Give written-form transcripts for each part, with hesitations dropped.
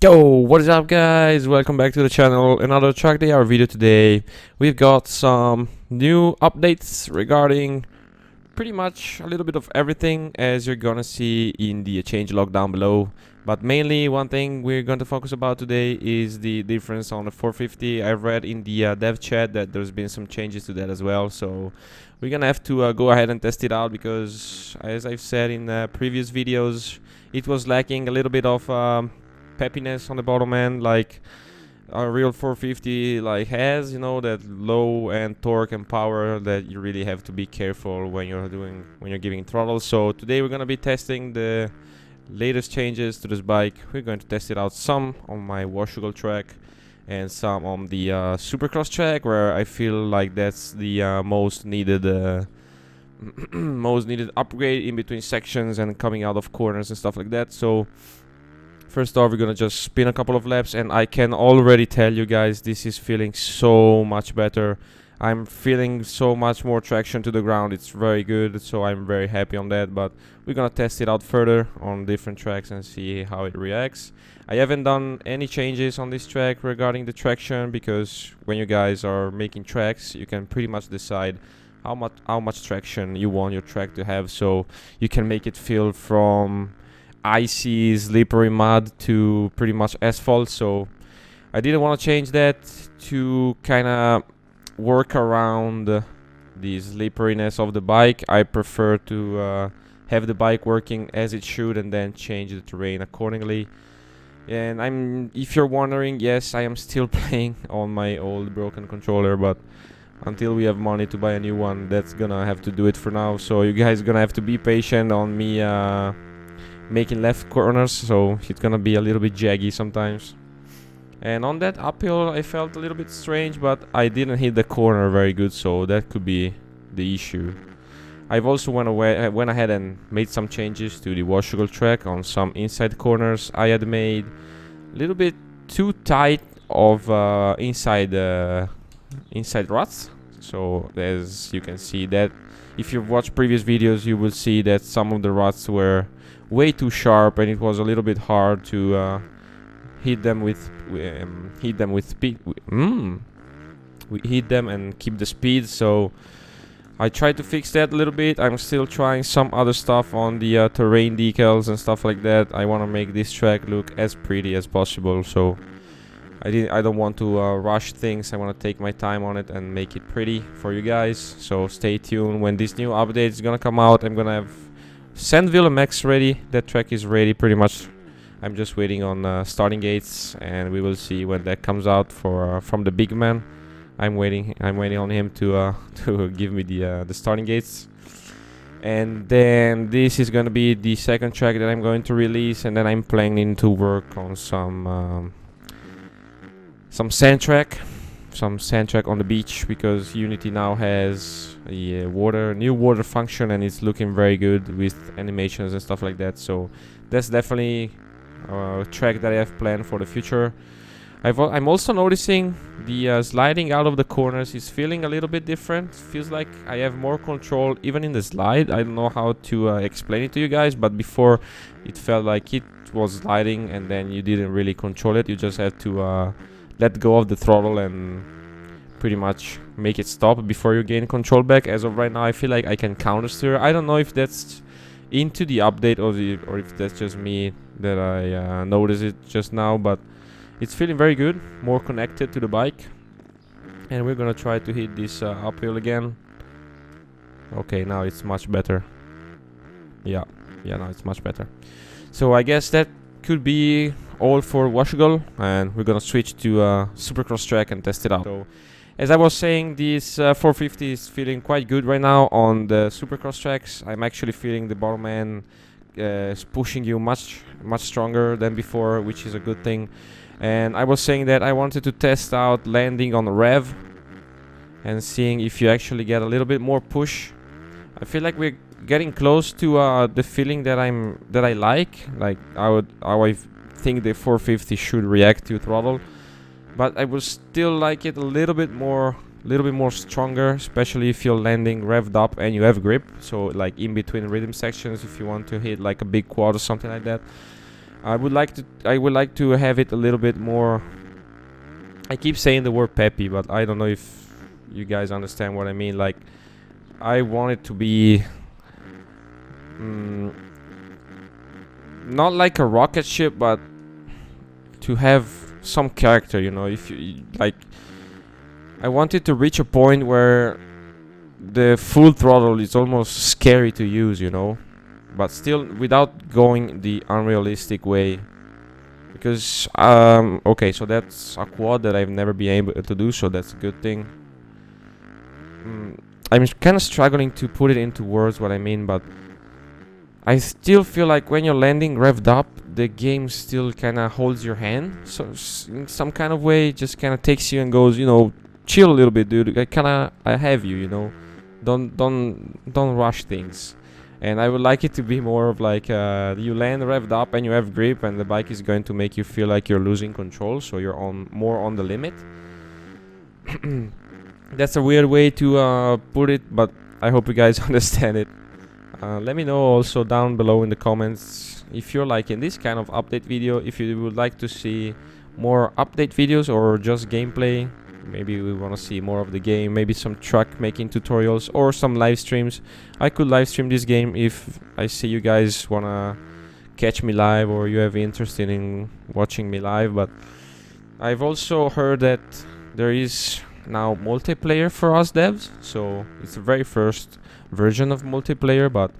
Yo, what is up guys? Welcome back to the channel. Another TRACKDAYR video today. We've got some new updates regarding pretty much a little bit of everything, as you're gonna see in the changelog down below. But mainly one thing we're going to focus about today is the difference on the 450. I've read in the dev chat that there's been some changes to that as well, so we're gonna have to go ahead and test it out, because as I've said in previous videos, it was lacking a little bit of peppiness on the bottom end, like a real 450 like has, you know, that low end torque and power that you really have to be careful when you're giving throttle. So today we're gonna be testing the latest changes to this bike. We're going to test it out some on my washable track and some on the Supercross track, where I feel like that's the most needed most needed upgrade in between sections and coming out of corners and stuff like that. So first off, we're gonna just spin a couple of laps, and I can already tell you guys this is feeling so much better. I'm feeling so much more traction to the ground. It's very good, so I'm very happy on that. But we're gonna test it out further on different tracks and see how it reacts. I haven't done any changes on this track regarding the traction, because when you guys are making tracks, you can pretty much decide how much traction you want your track to have, so you can make it feel from icy slippery mud to pretty much asphalt. So I didn't want to change that to kind of work around the slipperiness of the bike. I prefer to have the bike working as it should and then change the terrain accordingly. And if you're wondering, yes, I am still playing on my old broken controller, but until we have money to buy a new one, that's gonna have to do it for now. So you guys gonna have to be patient on me making left corners, so it's gonna be a little bit jaggy sometimes. And on that uphill I felt a little bit strange, but I didn't hit the corner very good, so that could be the issue. I've also went ahead and made some changes to the washable track on some inside corners. I had made a little bit too tight of inside ruts, so as you can see, that if you've watched previous videos, you will see that some of the ruts were way too sharp, and it was a little bit hard to hit them speed. We hit them and keep the speed. So I tried to fix that a little bit. I'm still trying some other stuff on the terrain decals and stuff like that. I want to make this track look as pretty as possible. So I don't want to rush things. I want to take my time on it and make it pretty for you guys. So stay tuned. When this new update is gonna come out, I'm gonna have Sandville MX ready. That track is ready pretty much. I'm just waiting on starting gates, and we will see when that comes out for from the big man. I'm waiting on him to give me the starting gates. And then this is gonna be the second track that I'm going to release, and then I'm planning to work on some sand track on the beach, because Unity now has a new water function, and it's looking very good with animations and stuff like that. So that's definitely a track that I have planned for the future. I'm also noticing the sliding out of the corners is feeling a little bit different. Feels like I have more control even in the slide. I don't know how to explain it to you guys, but before it felt like it was sliding and then you didn't really control it. You just had to let go of the throttle and pretty much make it stop before you gain control back. As of right now, I feel like I can counter steer. I don't know if that's into the update or if that's just me that I noticed it just now, but it's feeling very good, more connected to the bike. And we're gonna try to hit this uphill again. Okay, now it's much better. Yeah, now it's much better. So I guess that could be all for washable, and we're gonna switch to Supercross track and test it out. So as I was saying, this 450 is feeling quite good right now on the Supercross tracks. I'm actually feeling the bottom end is pushing you much stronger than before, which is a good thing. And I was saying that I wanted to test out landing on the rev and seeing if you actually get a little bit more push. I feel like we're getting close to the feeling that I like how I think the 450 should react to throttle, but I would still like it a little bit more stronger, especially if you're landing revved up and you have grip. So like in between rhythm sections, if you want to hit like a big quad or something like that. I would like to have it a little bit more. I keep saying the word peppy, but I don't know if you guys understand what I mean. Like, I want it to be not like a rocket ship, but to have some character, you know. If you like, I want it to reach a point where the full throttle is almost scary to use, you know, but still without going the unrealistic way. Because okay, so that's a quad that I've never been able to do, so that's a good thing. I'm kind of struggling to put it into words what I mean, but I still feel like when you're landing revved up, the game still kind of holds your hand. So in some kind of way, just kind of takes you and goes, you know, chill a little bit, dude. I have you, you know. Don't rush things. And I would like it to be more of like you land revved up and you have grip, and the bike is going to make you feel like you're losing control, so you're more on the limit. That's a weird way to put it, but I hope you guys understand it. Let me know also down below in the comments if you're liking this kind of update video, if you would like to see more update videos or just gameplay. Maybe we want to see more of the game, maybe some track making tutorials or some live streams. I could live stream this game if I see you guys want to catch me live or you have interest in watching me live. But I've also heard that there is now multiplayer for us devs, so it's the very first version of multiplayer, but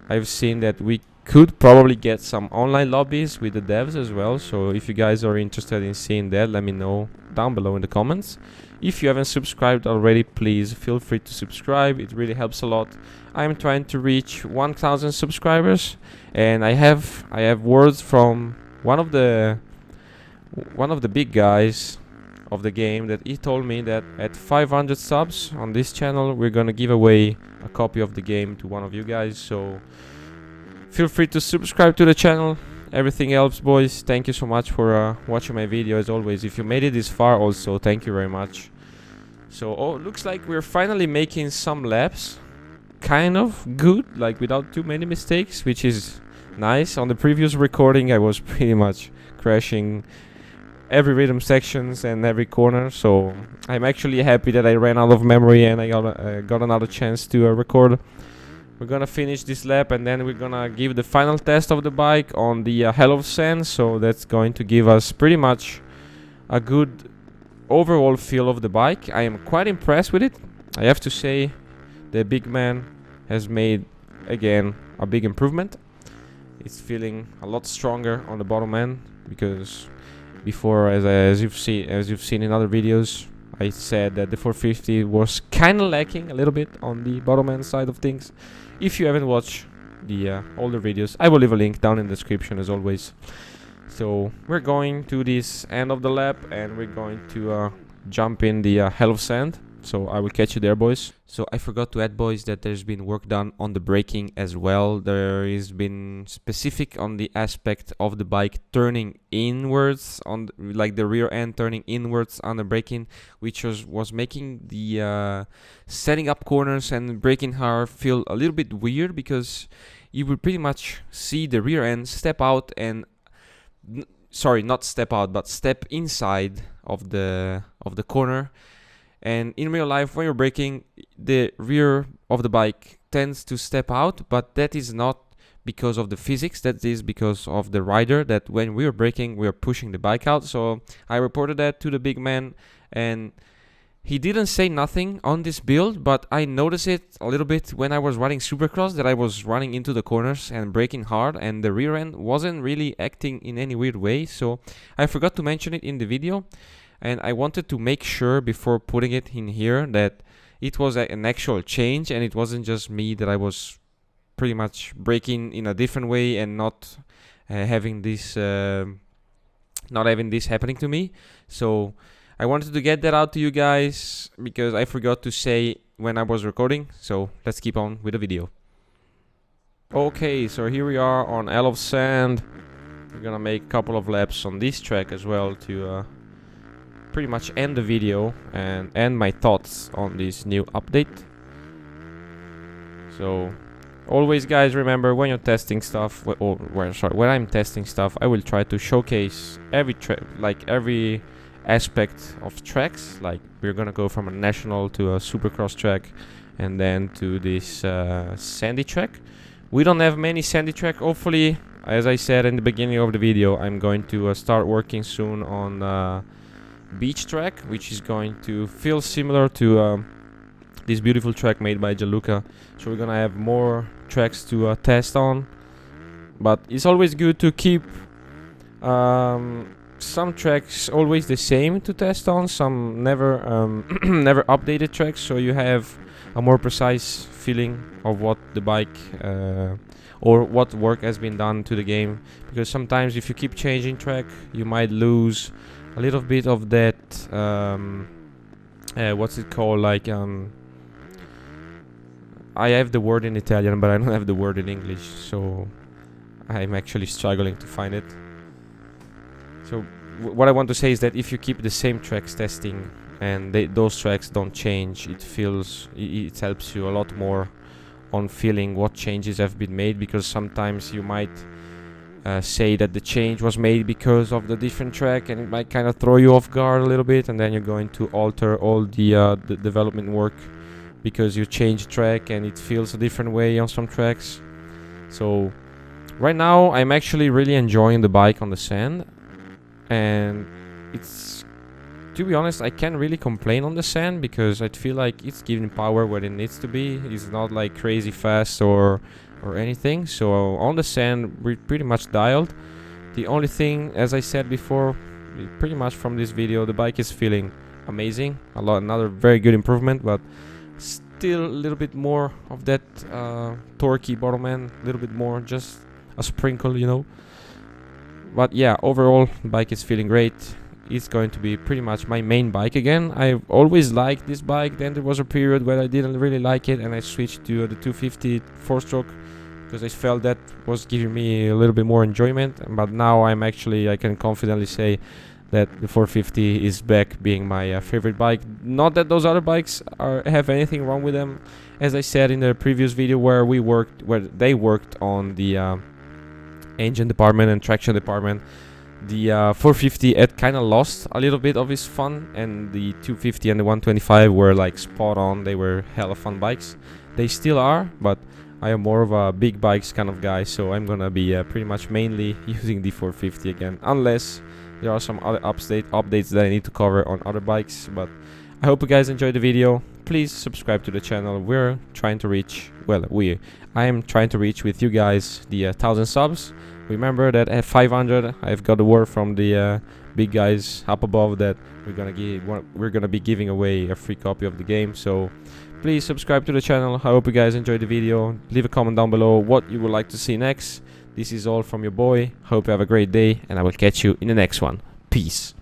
I've seen that we could probably get some online lobbies with the devs as well. So if you guys are interested in seeing that, let me know down below in the comments. If you haven't subscribed already, please feel free to subscribe. It really helps a lot. I'm trying to reach 1,000 subscribers, and I have words from one of the big guys of the game that he told me that at 500 subs on this channel we're gonna give away a copy of the game to one of you guys. So feel free to subscribe to the channel. Everything else, boys, thank you so much for watching my video. As always, if you made it this far, also thank you very much. So looks like we're finally making some laps kind of good, like without too many mistakes, which is nice. On the previous recording I was pretty much crashing every rhythm sections and every corner, so I'm actually happy that I ran out of memory and I got another chance to record. We're gonna finish this lap and then we're gonna give the final test of the bike on the Hell of Sand, so that's going to give us pretty much a good overall feel of the bike. I am quite impressed with it. I have to say the big man has made again a big improvement. It's feeling a lot stronger on the bottom end, because before, as you've seen in other videos, I said that the 450 was kind of lacking a little bit on the bottom end side of things. If you haven't watched the older videos, I will leave a link down in the description as always. So we're going to this end of the lap and we're going to jump in the Hell of Sand. So I will catch you there, boys. So I forgot to add, boys, that there's been work done on the braking as well. There has been specific on the aspect of the bike turning inwards, on like the rear end turning inwards on the braking, which was making the setting up corners and braking hard feel a little bit weird, because you would pretty much see the rear end step out and sorry, not step out, but step inside of the corner. And in real life, when you're braking, the rear of the bike tends to step out, but that is not because of the physics. That is because of the rider, that when we are braking, we are pushing the bike out. So I reported that to the big man, and he didn't say nothing on this build, but I noticed it a little bit when I was riding Supercross, that I was running into the corners and braking hard, and the rear end wasn't really acting in any weird way. So I forgot to mention it in the video. And I wanted to make sure before putting it in here that it was an actual change, and it wasn't just me, that I was pretty much braking in a different way and not having this happening to me. So I wanted to get that out to you guys, because I forgot to say when I was recording. So let's keep on with the video. Okay, so here we are on Hell of Sand. We're gonna make a couple of laps on this track as well to pretty much end the video and end my thoughts on this new update. So Always, guys, remember when you're testing stuff, when I'm testing stuff, I will try to showcase every aspect of tracks. Like, we're gonna go from a national to a Supercross track, and then to this sandy track. We don't have many sandy track. Hopefully, as I said in the beginning of the video, I'm going to start working soon on beach track, which is going to feel similar to this beautiful track made by Gianluca. So we're gonna have more tracks to test on, but it's always good to keep some tracks always the same to test on, some never never updated tracks, so you have a more precise feeling of what the bike or what work has been done to the game. Because sometimes if you keep changing track, you might lose a little bit of that what's it called, like I have the word in Italian, but I don't have the word in English, so I'm actually struggling to find it. So what I want to say is that if you keep the same tracks testing and those tracks don't change, it helps you a lot more on feeling what changes have been made, because sometimes you might say that the change was made because of the different track, and it might kind of throw you off guard a little bit, and then you're going to alter all the development work because you change track and it feels a different way on some tracks. So right now I'm actually really enjoying the bike on the sand, and it's, to be honest, I can't really complain on the sand because I feel like it's giving power where it needs to be. It's not like crazy fast or anything. So on the sand we're pretty much dialed. The only thing, as I said before, pretty much from this video, the bike is feeling amazing. Another very good improvement, but still a little bit more of that torquey bottom end, a little bit more, just a sprinkle, you know. But yeah, overall the bike is feeling great. It's going to be pretty much my main bike again. I've always liked this bike. Then there was a period where I didn't really like it, and I switched to the 250 4-stroke because I felt that was giving me a little bit more enjoyment. But now I can confidently say that the 450 is back being my favorite bike. Not that those other bikes have anything wrong with them. As I said in the previous video where they worked on the engine department and traction department, the 450 had kind of lost a little bit of its fun, and the 250 and the 125 were like spot on. They were hella fun bikes. They still are, but I am more of a big bikes kind of guy, so I'm gonna be pretty much mainly using the 450 again, unless there are some other updates that I need to cover on other bikes. But I hope you guys enjoyed the video. Please subscribe to the channel. We're trying to reach, I am trying to reach with you guys the 1,000 subs. Remember that at 500, I've got the word from the big guys up above that we're gonna be giving away a free copy of the game. So please subscribe to the channel. I hope you guys enjoyed the video. Leave a comment down below what you would like to see next. This is all from your boy. Hope you have a great day, and I will catch you in the next one. Peace.